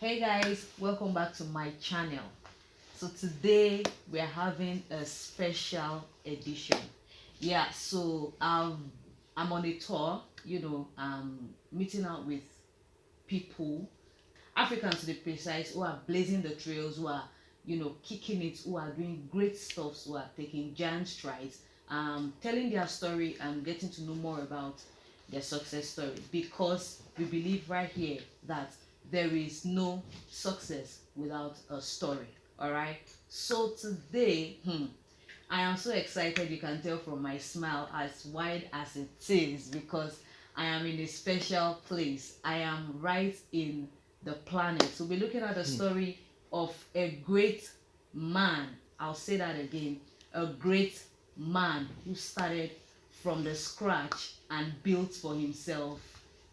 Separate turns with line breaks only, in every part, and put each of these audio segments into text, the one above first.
Hey guys, welcome back to my channel. So today we are having a special edition. I'm on a tour, meeting out with people, Africans to be precise, who are blazing the trails, who are, kicking it, who are doing great stuff, who are taking giant strides, telling their story and getting to know more about their success story. Because we believe right here that there is no success without a story. All right. So today, I am so excited. You can tell from my smile as wide as it is because I am in a special place. I am right in the planet. So we're looking at the story of a great man. I'll say that again. A great man who started from the scratch and built for himself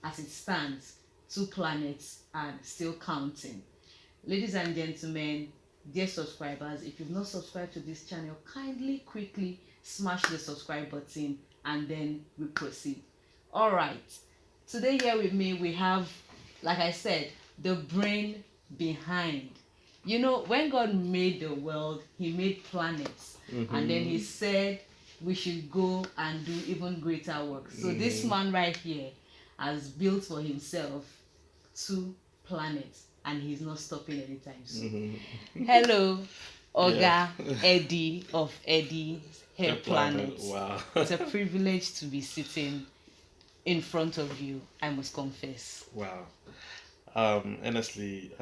as it stands 2 planets and still counting. Ladies and gentlemen, dear subscribers, if you've not subscribed to this channel, kindly quickly smash the subscribe button and then we proceed. All right, today here with me we have, like I said, the brain behind. When God made the world, he made planets, and then he said we should go and do even greater work. So this man right here has built for himself 2 planets and he's not stopping anytime soon. Hello, Oga
Yeah.
Eddie of Eddie's Hair
A planet.
Planet.
Wow.
It's a privilege to be sitting in front of you, I must confess.
Wow. Honestly,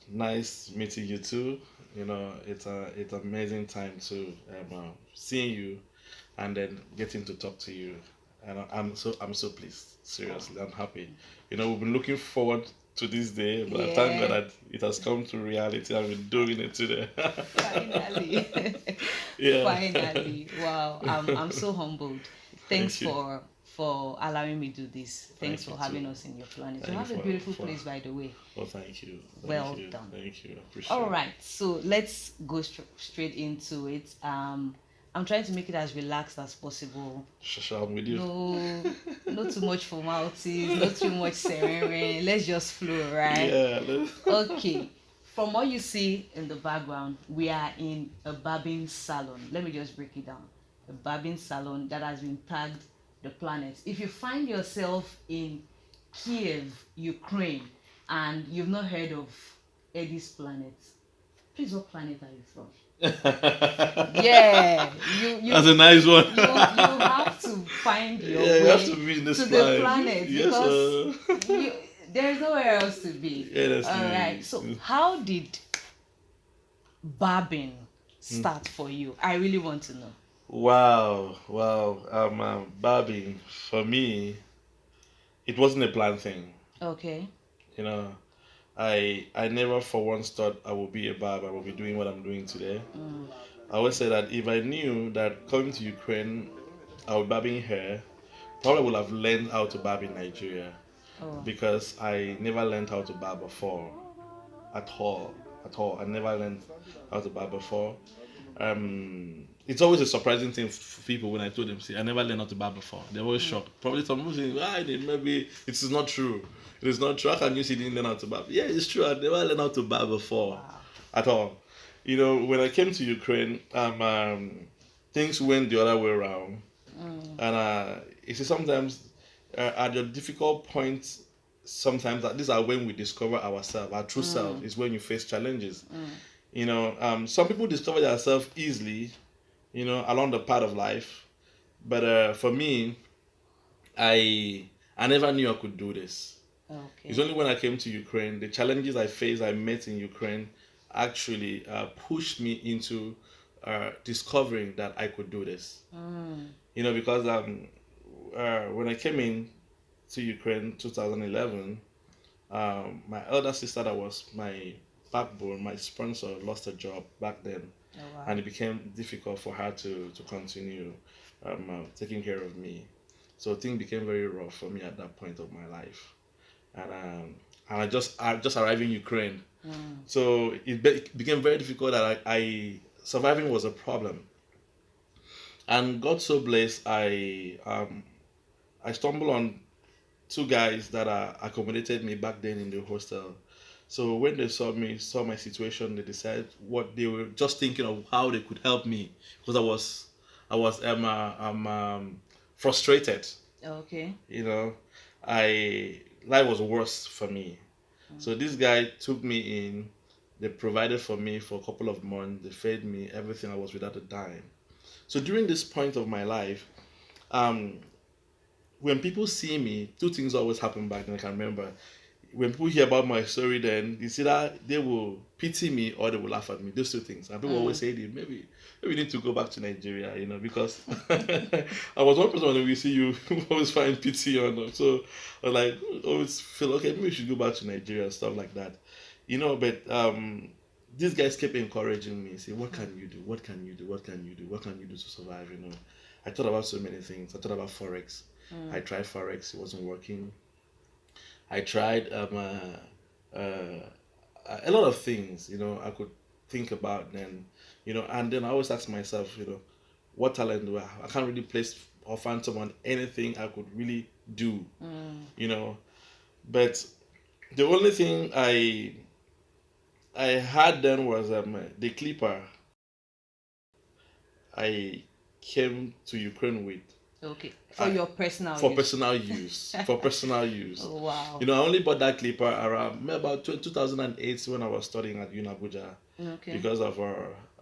nice meeting you too. It's amazing time to seeing you and then getting to talk to you. And I'm so pleased. Seriously, I'm happy. We've been looking forward to this day, but I thank God
Yeah,
that it has come to reality and we're doing it today.
finally.
Yeah.
Finally. Wow. I'm so humbled. Thanks
Thank you.
for allowing me to do this. Thanks
Thank you
for having
too.
us in your planet. You
Thank you
have a
for
beautiful
for
place, by the way.
Oh, thank you. Thank
Well
you.
done.
Thank you. I
All
appreciate it.
right, so let's go straight into it. I'm trying to make it as relaxed as possible.
Shasha, I'm with you.
No, not too much formalities, not too much ceremony. Let's just flow, right?
Yeah.
Okay. From what you see in the background, we are in a barbing salon. Let me just break it down. A barbing salon that has been tagged the planet. If you find yourself in Kiev, Ukraine, and you've not heard of Eddie's Planet, please, what planet are you from? Yeah,
That's a nice one.
you have to find your
Yeah, you have
way
to be in this
to the
planet.
planet
Yes,
because there's nowhere else to be. All right.
honestly.
So, how did barbing start for you? I really want to know.
Wow, wow. Barbie, for me, it wasn't a planned thing.
Okay.
You know, I never for once thought I would be a barber. I would be doing what I'm doing today.
Mm.
I always say that if I knew that coming to Ukraine, I would barbing hair, probably would have learned how to barb in Nigeria
Oh.
because I never learned how to barb before at all. At all. I never learned how to barb before. It's always a surprising thing for people when I told them, see, I never learned how to barb before. They're always shocked. Probably some people say, maybe it is not true. It is not true. How can you say you didn't learn how to barb? Yeah, it's true. I never learned how to barb before
Wow.
at all. When I came to Ukraine, things went the other way around.
Mm.
And you see, sometimes at your difficult points, sometimes these are when we discover ourselves. Our true self is when you face challenges. Some people discover themselves easily, along the path of life. But for me, I never knew I could do this. It's
Okay.
only when I came to Ukraine, the challenges I met in Ukraine, actually pushed me into discovering that I could do this.
Mm.
Because when I came in to Ukraine 2011, my elder sister that was my backbone, my sponsor, lost her job back then,
Oh, wow.
and it became difficult for her to continue taking care of me. So things became very rough for me at that point of my life, and I just arrived in Ukraine,
Mm.
so it became very difficult that I surviving was a problem, and God so blessed I stumbled on 2 guys that accommodated me back then in the hostel. So when they saw my situation, they decided what they were just thinking of how they could help me because I was frustrated.
Okay.
You know, I life was worse for me. So this guy took me in. They provided for me for a couple of months. They fed me everything. I was without a dime. So during this point of my life, um, when people see me, two things always happen back then. I can remember when people hear about my story, then it's either they will pity me or they will laugh at me. Those two things. And people always say, maybe we need to go back to Nigeria, because I was one person when we see you always find pity on them. So I was like, always feel okay, maybe we should go back to Nigeria and stuff like that. But these guys kept encouraging me, say, what can you do? What can you do? What can you do? What can you do to survive? I thought about so many things. I thought about Forex. I tried Forex, it wasn't working. I tried a lot of things, I could think about then, and then I always ask myself, what talent do I have? I can't really place or find someone anything I could really do, but the only thing I had then was the clipper I came to Ukraine with.
Okay. For your personal
for
use.
personal use. For personal use.
Oh, wow.
I only bought that clipper around about 2008 when I was studying at Abuja.
Okay.
Because of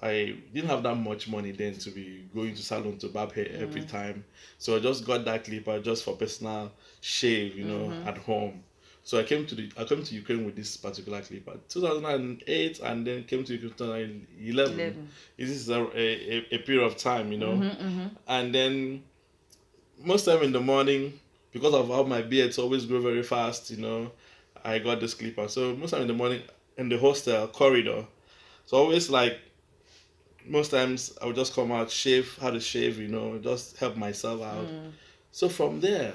I didn't have that much money then to be going to salon to barb hair every time. So I just got that clipper just for personal shave, at home. So I came to Ukraine with this particular clipper, 2008, and then came to Ukraine 2011. This is a period of time, and then most time in the morning, because of how my beards always grow very fast, I got this clipper. So most time in the morning in the hostel corridor, so always like most times I would just come out, shave, how to shave, just help myself out. So from there,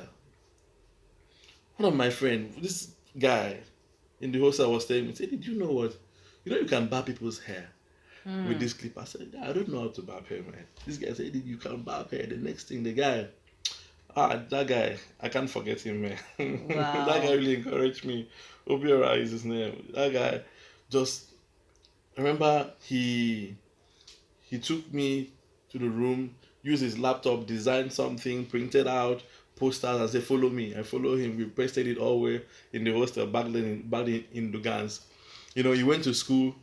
one of my friends, this guy in the hostel was telling me, say, did you know what? You can barb people's hair with this clipper. I said, I don't know how to barb hair, man. This guy said, you can barb hair. The next thing, the guy, that guy, I can't forget him, man.
Wow.
That guy really encouraged me. Obiora is his name. That guy I remember he took me to the room, used his laptop, designed something, printed out, posters, and said, follow me. I follow him. We pasted it all the way in the hostel back in Lugans. He went to school,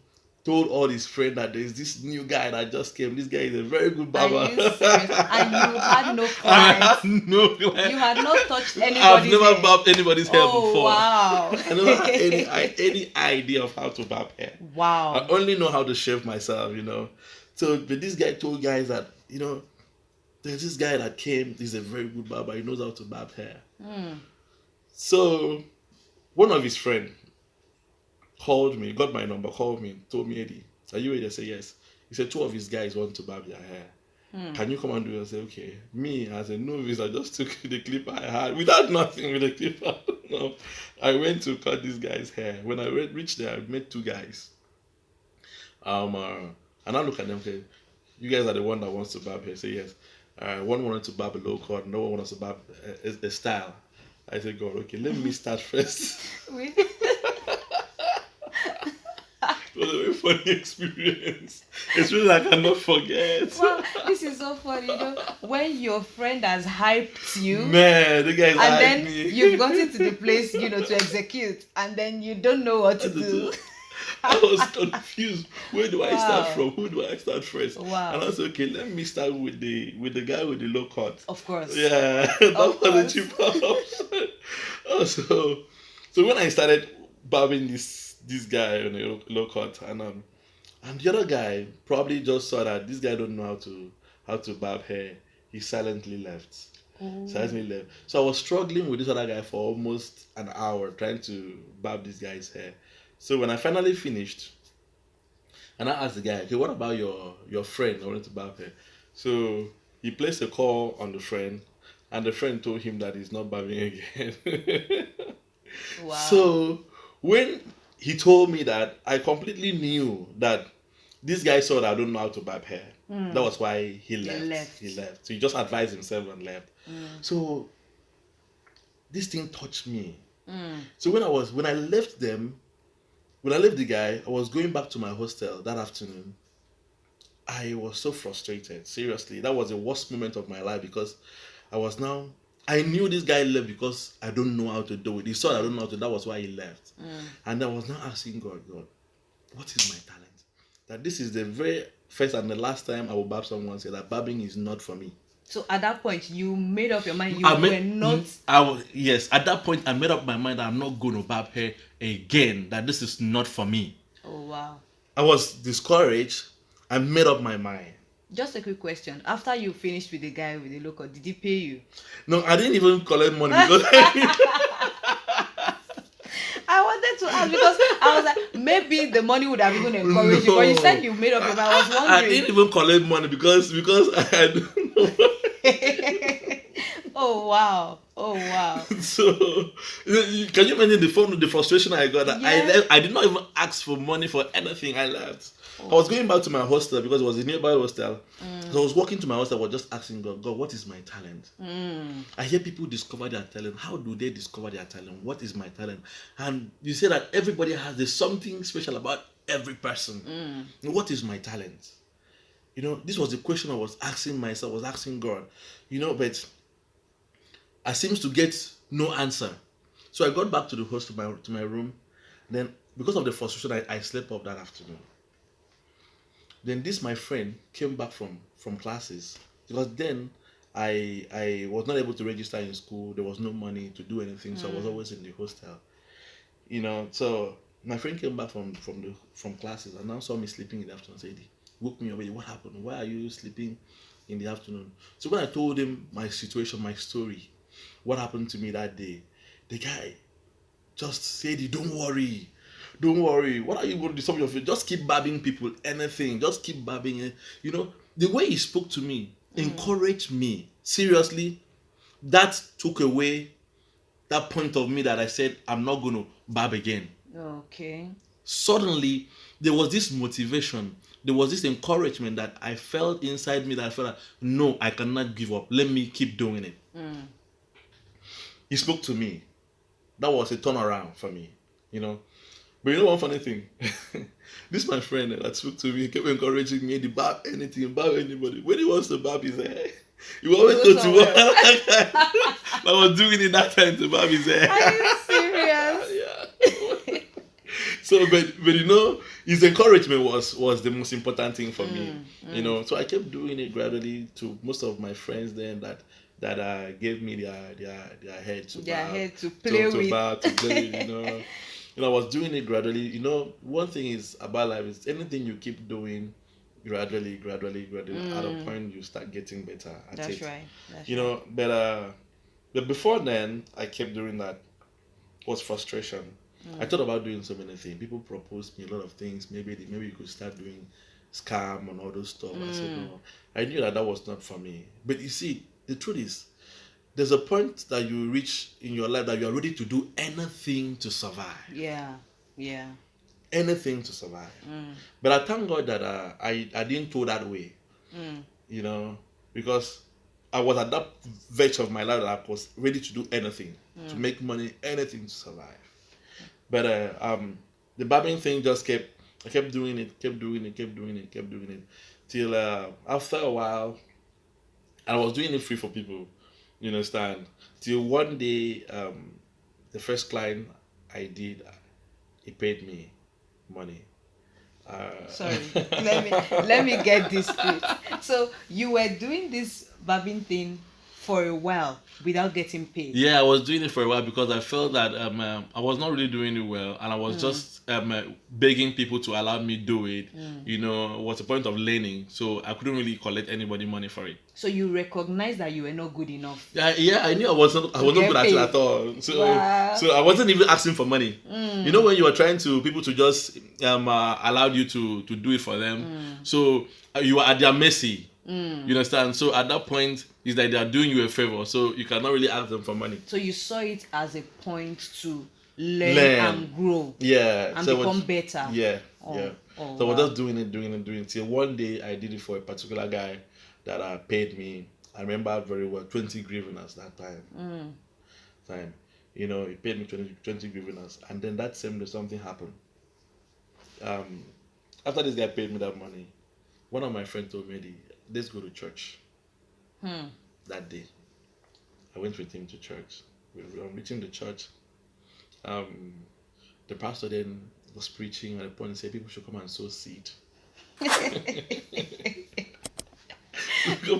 told all his friends that there's this new guy that just came. This guy is a very good barber.
Are you serious? And you had no clients? I had
no clients.
You had not touched anybody's
I've never
hair.
barbed anybody's hair before.
Wow.
I never had any idea of how to barb hair.
Wow.
I only know how to shave myself, So, but this guy told guys that, there's this guy that came, he's a very good barber, he knows how to barb hair. So, one of his friends called me, got my number, called me, told me, Eddie, are you ready? I said, yes. He said, two of his guys want to barb their hair. Can you come and do it? I said, okay. Me, as a novice, I just took the clipper I had, without nothing with the clipper. I went to cut this guy's hair. When I reached there, I met two guys. And I look at them, okay, you guys are the one that wants to barb hair. Say yes. One wanted to barb a low cut, no one wanted to barb a style. I said, God, okay, let me start first. It was a very funny experience. It's really I cannot forget.
Wow, this is so funny. When your friend has hyped you,
man, the guys
and then
me.
You've gotten to the place, to execute, and then you don't know what to do.
I was confused. Where do I start from? Who do I start first?
Wow.
And I said, okay, let me start with the guy with the low cut.
Of course.
Yeah, that was the cheaper option. So when I started barbing this guy on a low cut, and the other guy probably just saw that this guy don't know how to barb hair. He silently left. So I was struggling with this other guy for almost an hour trying to barb this guy's hair. So when I finally finished, and I asked the guy, okay, what about your friend I wanted to barb hair? So he placed a call on the friend, and the friend told him that he's not barbing again.
Wow.
So when he told me that, I completely knew that this guy saw that I don't know how to barb hair. That was why he left. He left. So he just advised himself and left. So this thing touched me. So when I left them, when I left the guy, I was going back to my hostel that afternoon. I was so frustrated. Seriously, that was the worst moment of my life because I was now. I knew this guy left because I don't know how to do it. He saw I don't know how to. That was why he left. And I was now asking God, what is my talent? That this is the very first and the last time I will barb someone say that barbing is not for me.
So at that point, you made up your mind you were not.
Yes, at that point I made up my mind that I'm not going to barb hair again. That this is not for me.
Oh wow.
I was discouraged. I made up my mind.
Just a quick question. After you finished with the guy with the local, did he pay you?
No, I didn't even collect money because
I wanted to ask because I was like, maybe the money would have even encouraged you. But you said you made up your mind. I was wondering.
I didn't even collect money because I don't know.
Oh wow. Oh wow.
So can you imagine the frustration I got?
Yeah.
I did not even ask for money for anything. I left. I was going back to my hostel because it was a nearby hostel. So I was walking to my hostel. I was just asking God, what is my talent? I hear people discover their talent. How do they discover their talent? What is my talent? And you say that everybody there's something special about every person. What is my talent? This was the question I was asking myself. I was asking God. But I seems to get no answer. So I got back to the hostel, to my room. Then because of the frustration, I slept off that afternoon. Then my friend came back from classes because then I was not able to register in school. There was no money to do anything, so I was always in the hostel. So my friend came back from classes and now saw me sleeping in the afternoon. Said, woke me up. What happened? Why are you sleeping in the afternoon? So when I told him my situation, my story, what happened to me that day, the guy just said, don't worry. What are you going to do? Some of you just keep barbing people, anything. Just keep barbing it. The way he spoke to me encouraged me. Seriously, that took away that point of me that I said, I'm not going to barb again.
Okay.
Suddenly, there was this motivation. There was this encouragement that I felt inside me that I felt like, no, I cannot give up. Let me keep doing it. He spoke to me. That was a turnaround for me, But one funny thing? This my friend that spoke to me, kept encouraging me to barb anything, barb anybody. When he wants to barb his hair, he always go to work. I was doing it that time to barb his hair.
Are you serious?
Yeah. So, but his encouragement was the most important thing for me. So I kept doing it gradually to most of my friends then that gave me their head to
play with.
To play with, I was doing it gradually. One thing is about life is anything you keep doing gradually. At a point you start getting better at it.
That's right.
But before then, I kept doing that. Was frustration. I thought about doing so many things. People proposed me a lot of things. Maybe you could start doing scam and all those stuff. I said no. I knew that was not for me. But you see, the truth is, there's a point that you reach in your life that you are ready to do anything to survive.
Yeah.
Anything to survive. But I thank God that I didn't go that way. Because I was at that verge of my life that I was ready to do anything, to make money, anything to survive. But the barbing thing I kept doing it, till after a while, I was doing it free for people. You understand? Till one day, the first client I did, he paid me money.
Sorry, let me get this straight. So you were doing this barbing thing for a while without getting paid.
Yeah, I was doing it for a while because I felt that I was not really doing it well, and I was just begging people to allow me do it. What's the point of learning? So I couldn't really collect anybody money for it.
So you recognized that you were not good enough.
Yeah, I knew I was not good at it at all. So I wasn't even asking for money. When you are trying to people to just allow you to do it for them. So you are at their mercy. You understand? So at that point, it's like they are doing you a favor. So you cannot really ask them for money.
So you saw it as a point to learn. And grow.
Yeah.
And become better.
Yeah. So I was just doing it till one day I did it for a particular guy that paid me. I remember very well 20 hryvnias that time. He paid me 20 hryvnias, and then that same day something happened. After this guy paid me that money, one of my friends told me, let's go to church. That day, I went with him to church. We were reaching the church. The pastor then was preaching at the point and said people should come and sow seed. Come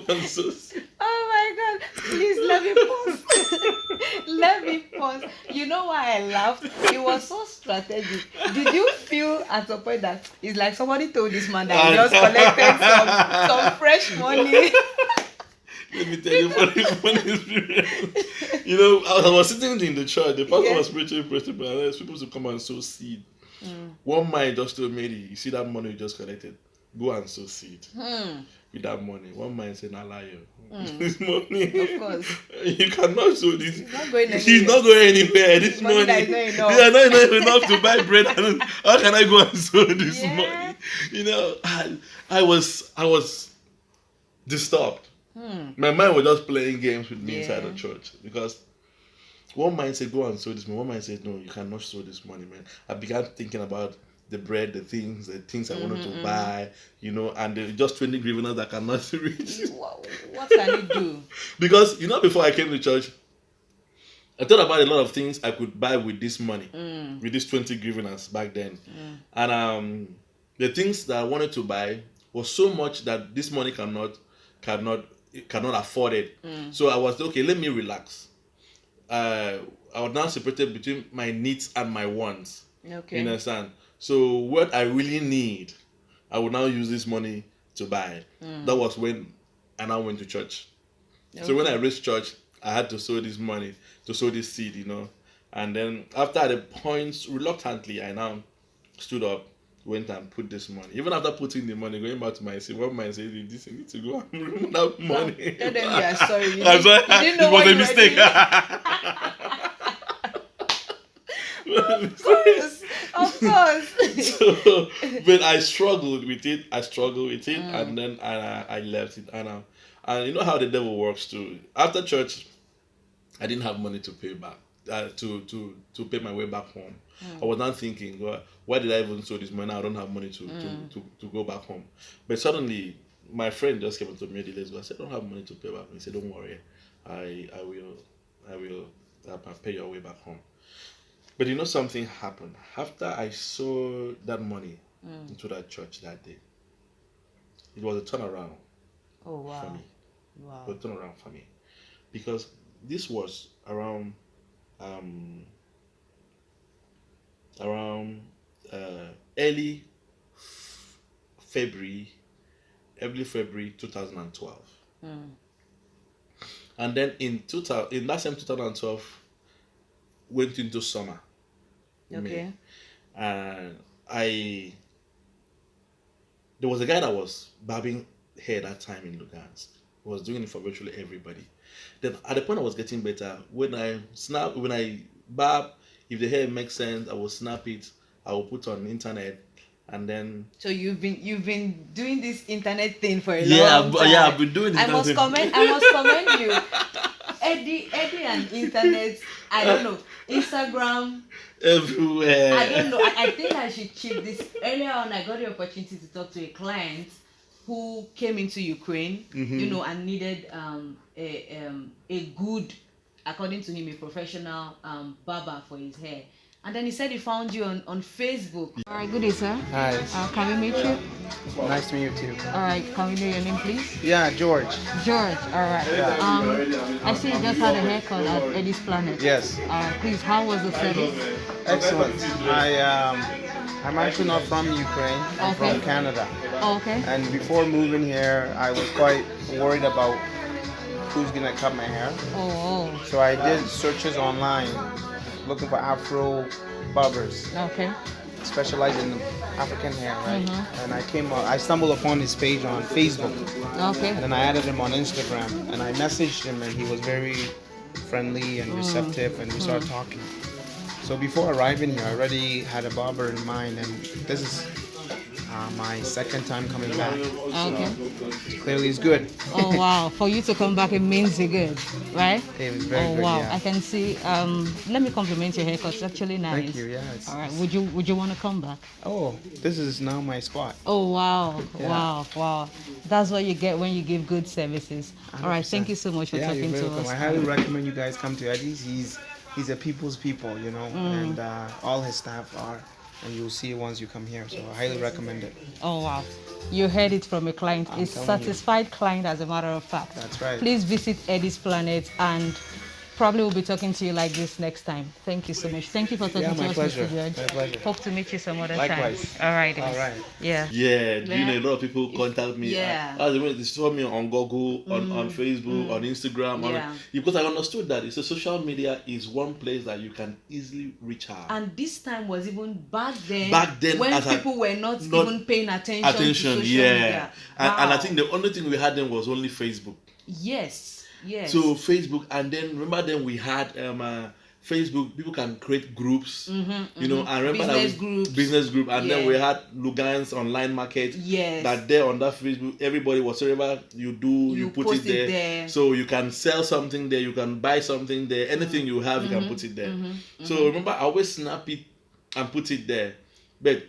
and sow seed.
Oh my God! Please let me pause. Let me pause. You know why I laughed? It was so strategic. Did you feel at some point that it's like somebody told this man that he just collected some fresh money?
Let me tell you funny experience. You know, I was sitting in the church. The pastor was preaching, and there's people to come and sow seed. One man just told me, you see that money you just collected? Go and sow seed with that money. One man said, "I lie you. This money,
of course,
you cannot sow this.
He's not going anywhere.
He's not going anywhere. This
money
money,
that is not enough.
they are not enough to buy bread. And how can I go and sow this money? You know, I was disturbed. My mind was just playing games with me inside the church because one man said, "Go and sow this money." One man said, "No, you cannot sow this money, man." I began thinking about the bread, the things I wanted to buy, you know, and just 20 grivnas that cannot reach.
What can you do?
Because, you know, before I came to church, I thought about a lot of things I could buy with this money, with these 20 grivnas back then. And the things that I wanted to buy was so much that this money cannot afford it. So I was, okay, let me relax. I was now separated between my needs and my wants.
Okay.
You understand? So what I really need, I will now use this money to buy. That was when I now went to church. Okay. So when I reached church, I had to sow this money, to sow this seed, you know. And then after the points, reluctantly, I now stood up, went and put this money. Even after putting the money, going back to my seat, one man said, "This, you need to go and remove that money."
Tell them you are sorry.
I'm sorry.
You didn't know
it was
what
a mistake.
Of course.
So, but I struggled with it. And then I left it. And you know how the devil works too. After church, I didn't have money to pay back, to pay my way back home. I was not thinking, well, why did I even sow this money? I don't have money to go back home. But suddenly, my friend just came and told me, "Let's go." I said, "I don't have money to pay back." He said, "Don't worry, I will pay your way back home." But you know, something happened after I saw that money into that church that day. It was a turnaround.
Oh wow!
For me.
Wow.
It was a turnaround for me, because this was around early February 2012. And then in that same 2012 went into summer.
Okay.
And there was a guy that was barbing hair that time in Lugansk. He was doing it for virtually everybody. Then at the point I was getting better, when I barb, if the hair makes sense, I will snap it, I will put on the internet, and then.
So you've been doing this internet thing for a long time.
Yeah, I've been doing it.
I must commend you. Eddie and internet, I don't know, Instagram,
everywhere.
I don't know. I think I should chip this. Earlier on, I got the opportunity to talk to a client who came into Ukraine, you know, and needed a good, according to him, a professional barber for his hair. And then he said he found you on Facebook. All right, good day, sir.
Hi.
Can we meet you?
Nice to meet you too.
All right, can we know your name, please?
Yeah, George.
George, all right. I see you just had a haircut at Eddie's Planet.
Yes.
Please, how was the service?
Excellent. I'm actually not from Ukraine. I'm from Canada.
Oh, okay.
And before moving here, I was quite worried about who's gonna cut my hair.
Oh.
So I did searches online, looking for Afro barbers.
Okay.
Specialized in African hair, right? And I stumbled upon his page on Facebook.
Okay.
And then I added him on Instagram, and I messaged him, and he was very friendly and receptive, and we started talking. So before arriving here, I already had a barber in mind, and this is my second time coming back.
Okay.
Clearly, it's good.
Oh wow! For you to come back, it means you're good, right?
It was very
Oh
good.
wow!
Yeah.
I can see. Let me compliment your haircut. It's actually nice.
Thank you. Yeah.
All right. Would you want to come back?
Oh, this is now my spot.
Oh wow!
Yeah.
Wow! That's what you get when you give good services. All right.
100%.
Thank you so much for
Yeah,
talking
you're
to
welcome.
us.
I highly recommend you guys come to Eddie's. He's a people's people, you know, and all his staff are, and you'll see it once you come here. So I highly recommend it.
Oh wow! You heard it from a client,
I'm
a
telling
satisfied client, as a matter of fact.
That's right.
Please visit Eddie's Planet, and probably we'll be talking to you like this next time. Thank you so much. Thank you for talking
Yeah,
to
my
us,
pleasure.
Mr. George.
My pleasure.
Hope to meet you some other
Likewise.
time. All right. then.
All right.
Yeah.
Yeah, do you know a lot of people contact me?
Yeah.
They saw me on Google, on Facebook, on Instagram.
Yeah.
Because I understood that it's a social media is one place that you can easily reach out.
And this time was even back then.
Back then,
when
as
people were not even paying attention to social
yeah.
media.
And I
Wow.
think the only thing we had then was only Facebook.
Yes.
So Facebook, and then remember then we had Facebook. People can create groups, you know. And remember business group, and then we had Lugan's online market.
Yes.
That there on that Facebook, everybody whatever you do, you put it there. So you can sell something there, you can buy something there. Anything you have, you can put it there. So remember, I always snap it and put it there, but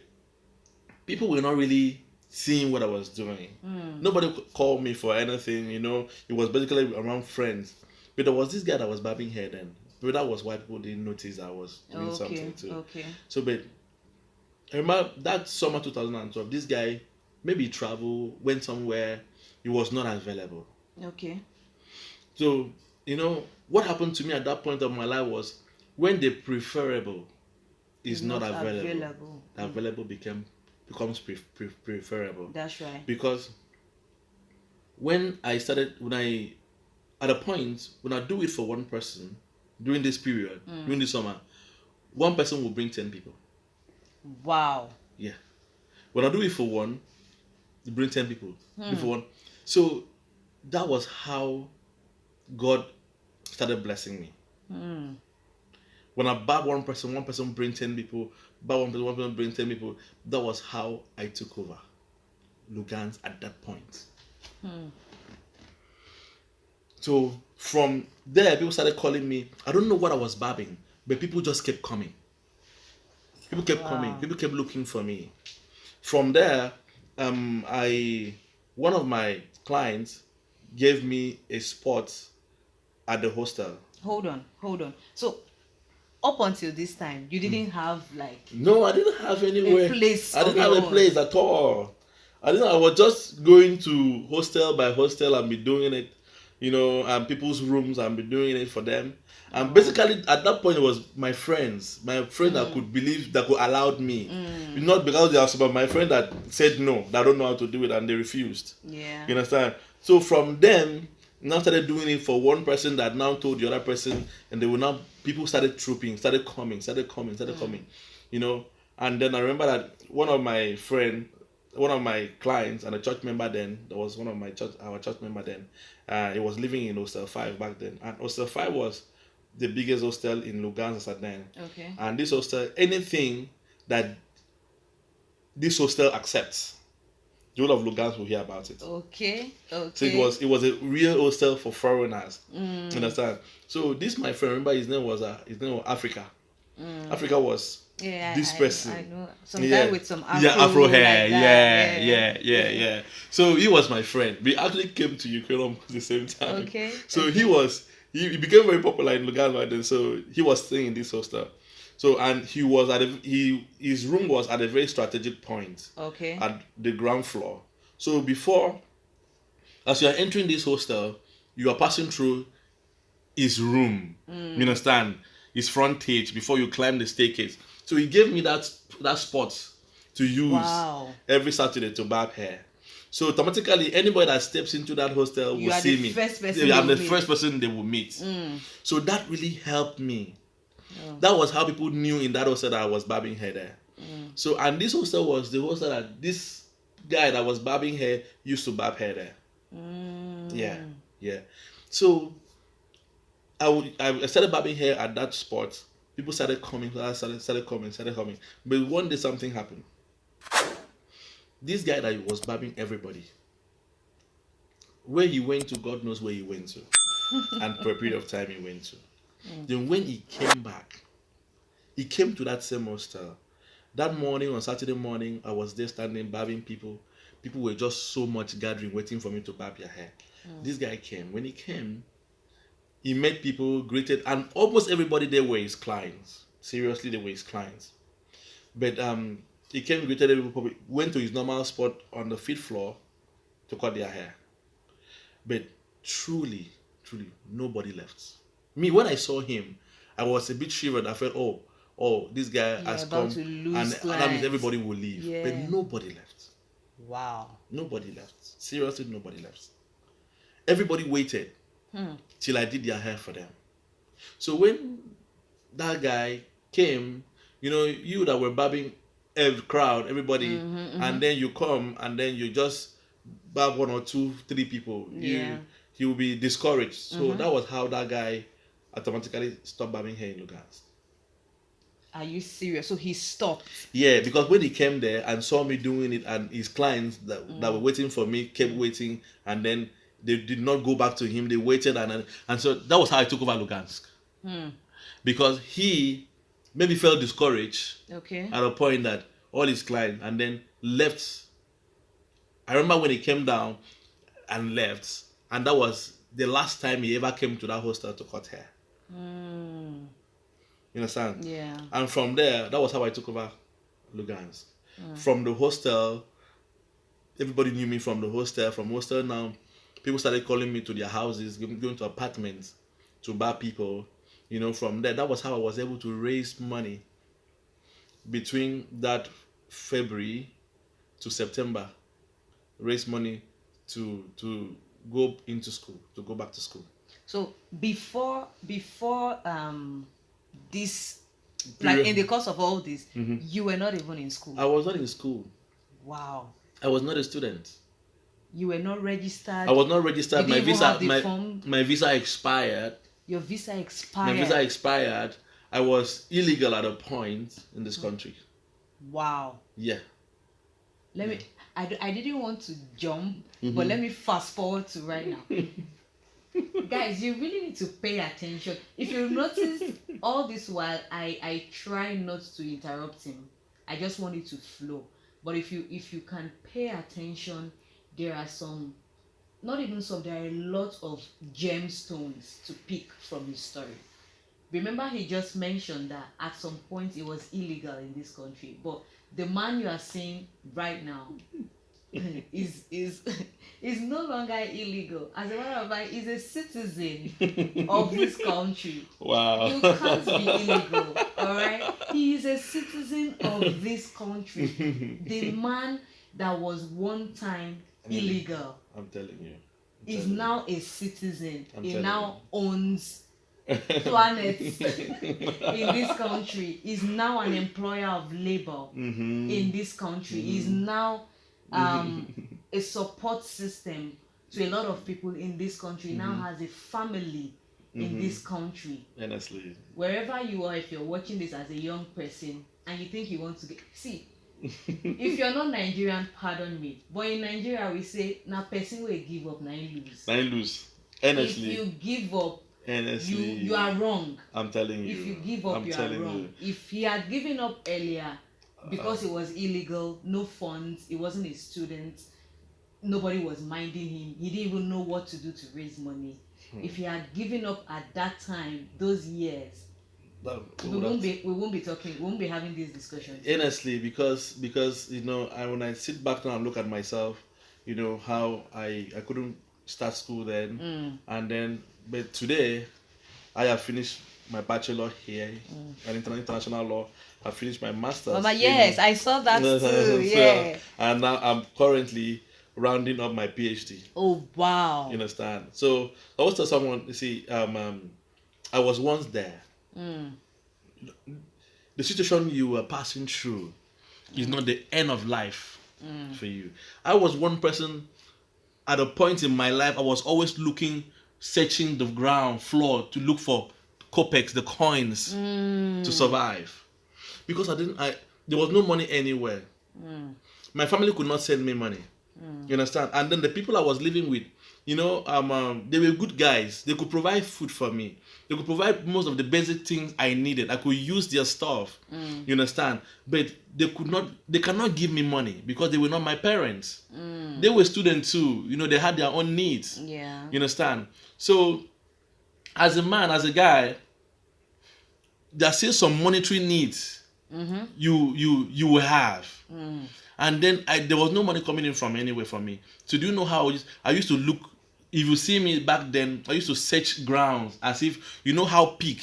people were not really seeing what I was doing. Nobody called me for anything, you know. It was basically around friends. But there was this guy that was barbing hair then. But that was why people didn't notice I was doing something too.
Okay.
So, but I remember that summer 2012, this guy maybe traveled, went somewhere, he was not available.
Okay.
So, you know, what happened to me at that point of my life was when the preferable is not available, the available becomes preferable.
That's right.
Because when I at a point when I do it for one person during this period, during the summer, one person will bring 10 people.
Wow.
Yeah. When I do it for one, you bring 10 people. For one. So that was how God started blessing me. When I barb one person bring 10 people, barb one person bring 10 people. That was how I took over Lugan's at that point. So from there, people started calling me. I don't know what I was barbing, but people just kept coming. People kept coming. People kept looking for me. From there, one of my clients gave me a spot at the hostel.
Hold on. So up until this time, you didn't have like
No, I didn't have anywhere.
a place.
I didn't have a place at all. I was just going to hostel by hostel and be doing it, you know, and people's rooms and be doing it for them. And basically at that point it was my friends that could believe, that could allow me. Not because they are, but my friend that said no, that don't know how to do it and they refused.
Yeah.
You understand? So from them, now started doing it for one person that now told the other person, and people started trooping, started coming, you know. And then I remember that one of my clients and a church member then, that was our church member then, he was living in Hostel 5 back then. And Hostel 5 was the biggest hostel in Lugansk at then.
Okay.
And this hostel, anything that this hostel accepts, the whole of Lugansk will hear about it.
Okay.
So it was a real hostel for foreigners. Understand? So this my friend, remember his name was Africa. Africa was this person.
I know some guy with some afro.
Yeah, afro hair.
Like
Yeah. So he was my friend. We actually came to Ukraine almost at the same time.
Okay.
So he became very popular in Lugansk by then. So he was staying in this hostel. So and his room was at a very strategic point.
Okay.
At the ground floor. So as you are entering this hostel, you are passing through his room. You understand? His frontage before you climb the staircase. So he gave me that spot to use every Saturday to barb hair. So automatically, anybody that steps into that hostel will see me. I'm the first person they will meet. So that really helped me. That was how people knew in that hostel that I was barbing hair there. So, and this hostel was the hostel that this guy that was barbing hair used to barb hair there. Yeah. So I started barbing hair at that spot. People started coming. Started coming. But one day something happened. This guy that was barbing everybody, where he went to, God knows where he went to, and for a period of time he went to. Then when he came back, he came to that same hostel. That morning, on Saturday morning, I was there standing, barbing people. People were just so much gathering, waiting for me to barb their hair. This guy came. When he came, he met people, greeted, and almost everybody there were his clients. Seriously, they were his clients. But he came, greeted everybody, went to his normal spot on the 5th floor to cut their hair. But truly, nobody left. Me, when I saw him, I was a bit shivered. I felt, oh, this guy has come, and that means everybody will leave.
Yeah.
But nobody left.
Wow.
Nobody left. Seriously, nobody left. Everybody waited till I did their hair for them. So when that guy came, you that were barbing every crowd, everybody, and then you come and then you just barb 1 or 2, 3 people, he will be discouraged. So that was how that guy automatically stopped barbing hair in Lugansk.
Are you serious? So he stopped.
Yeah, because when he came there and saw me doing it, and his clients that were waiting for me kept waiting, and then they did not go back to him. They waited, and so that was how I took over Lugansk. Because he maybe felt discouraged at a point that all his clients, and then left. I remember when he came down and left, and that was the last time he ever came to that hostel to cut hair. You understand?
Yeah.
And from there, that was how I took over Lugansk. From the hostel, everybody knew me from the hostel. From hostel now, people started calling me to their houses, going to apartments to barb people. From there, that was how I was able to raise money between that February to September. Raise money to go into school, to go back to school.
So before this, like in the course of all this, you were not even in school.
I was not in school.
Wow.
I was not a student.
You were not registered.
I was not registered. My visa,
form.
My visa expired.
Your visa expired.
My visa expired. I was illegal at a point in this country.
Wow.
Yeah.
I didn't want to jump, but let me fast forward to right now. Guys, you really need to pay attention. If you notice, all this while I try not to interrupt him. I just want it to flow. But if you can pay attention, there are there are a lot of gemstones to pick from his story. Remember, he just mentioned that at some point it was illegal in this country, but the man you are seeing right now is no longer illegal. As a matter of fact, he's a citizen of this country.
Wow.
You can't be illegal, all right? He is a citizen of this country. The man that was one time illegal,
I'm telling you,
is now a citizen. He now owns planets in this country. Is now an employer of labor in this country. Is now a support system to a lot of people in this country. Now has a family in this country.
Honestly,
wherever you are, if you're watching this as a young person and you think you want to get, see, if you're not Nigerian, pardon me, but in Nigeria we say na person will give up, na lose.
Honestly,
if you give up, you are wrong.
I'm telling you.
If you give up, you are wrong. If he had given up earlier because it was illegal, no funds, he wasn't a student, nobody was minding him, he didn't even know what to do to raise money. If he had given up at that time, those years, we won't be talking, we won't be having these discussions.
Honestly, because when I sit back now and look at myself, how I couldn't start school then, and then, but today I have finished my bachelor here in international law. I finished my master's.
Mama, yes, I saw that too. Yeah.
And now I'm currently rounding up my PhD.
Oh wow!
You understand? So I was telling someone, you see, I was once there. The situation you were passing through is not the end of life for you. I was one person at a point in my life. I was always searching the ground floor to look for kopecks, the coins, to survive, because there was no money anywhere. my family could not send me money. You understand? And then the people I was living with, they were good guys. They could provide food for me. They could provide most of the basic things I needed. I could use their stuff. You understand? But they cannot give me money because they were not my parents. They were students too. They had their own needs.
Yeah.
You understand? So, as a man, as a guy, there are still some monetary needs you will have. And then there was no money coming in from anywhere for me. So do you know how I used to look? If you see me back then, I used to search grounds as if how pig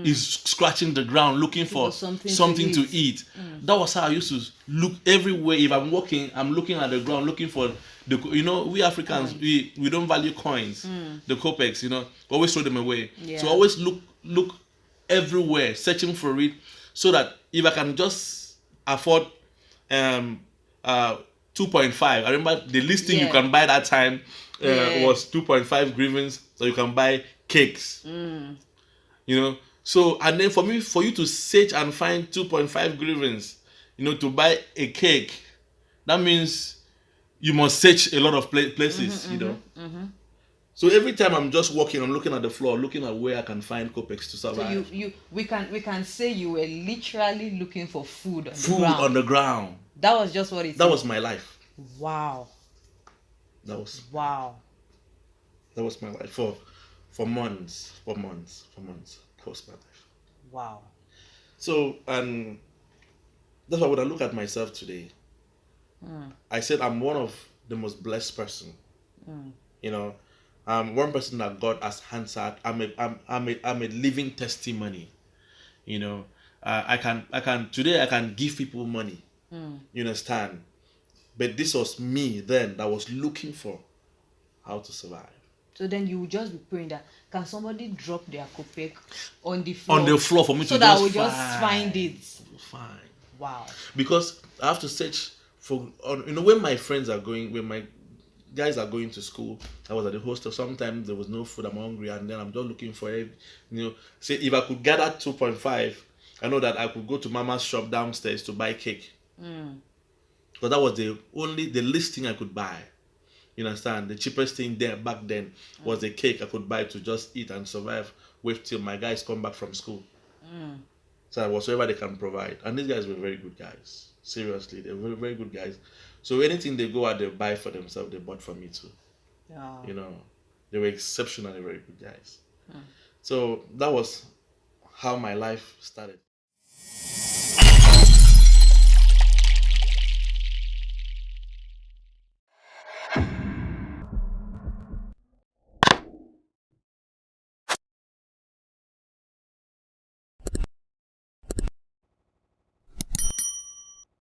is scratching the ground looking for something to eat. That was how I used to look everywhere. If I'm walking, I'm looking at the ground looking for we Africans we don't value coins, the kopecks, always throw them away.
Yeah.
So always look everywhere searching for it, so that if I can just afford 2.5. I remember the least thing you can buy that time was 2.5 grievance, so you can buy cakes. So, and then for you to search and find 2.5 grievance, to buy a cake, that means you must search a lot of places. So every time I'm just walking, I'm looking at the floor, looking at where I can find kopecks to survive.
So we can say you were literally looking for food
on the ground.
That was just what it is.
That was my life.
Wow.
That was my life for months. That was my life.
Wow.
So, and that's why when I look at myself today, I said I'm one of the most blessed person. I'm one person that God has answered. I'm a living testimony. I can give people money. You understand? But this was me then that was looking for how to survive.
So then you would just be praying that, can somebody drop their kopek on the floor?
On the floor for me
so
to
that I would just find it.
Fine.
Wow.
Because I have to search for, when my friends are going, when my guys are going to school, I was at the hostel. Sometimes there was no food, I'm hungry, and then I'm just looking for it. Say if I could gather 2.5, I know that I could go to Mama's shop downstairs to buy cake. Because that was the least thing I could buy. You understand? The cheapest thing there back then was the cake I could buy to just eat and survive. Wait till my guys come back from school. So whatsoever they can provide. And these guys were very good guys. Seriously, they were very, very good guys. So anything they go out, they buy for themselves, they bought for me too.
Yeah.
They were exceptionally very good guys. So that was how my life started.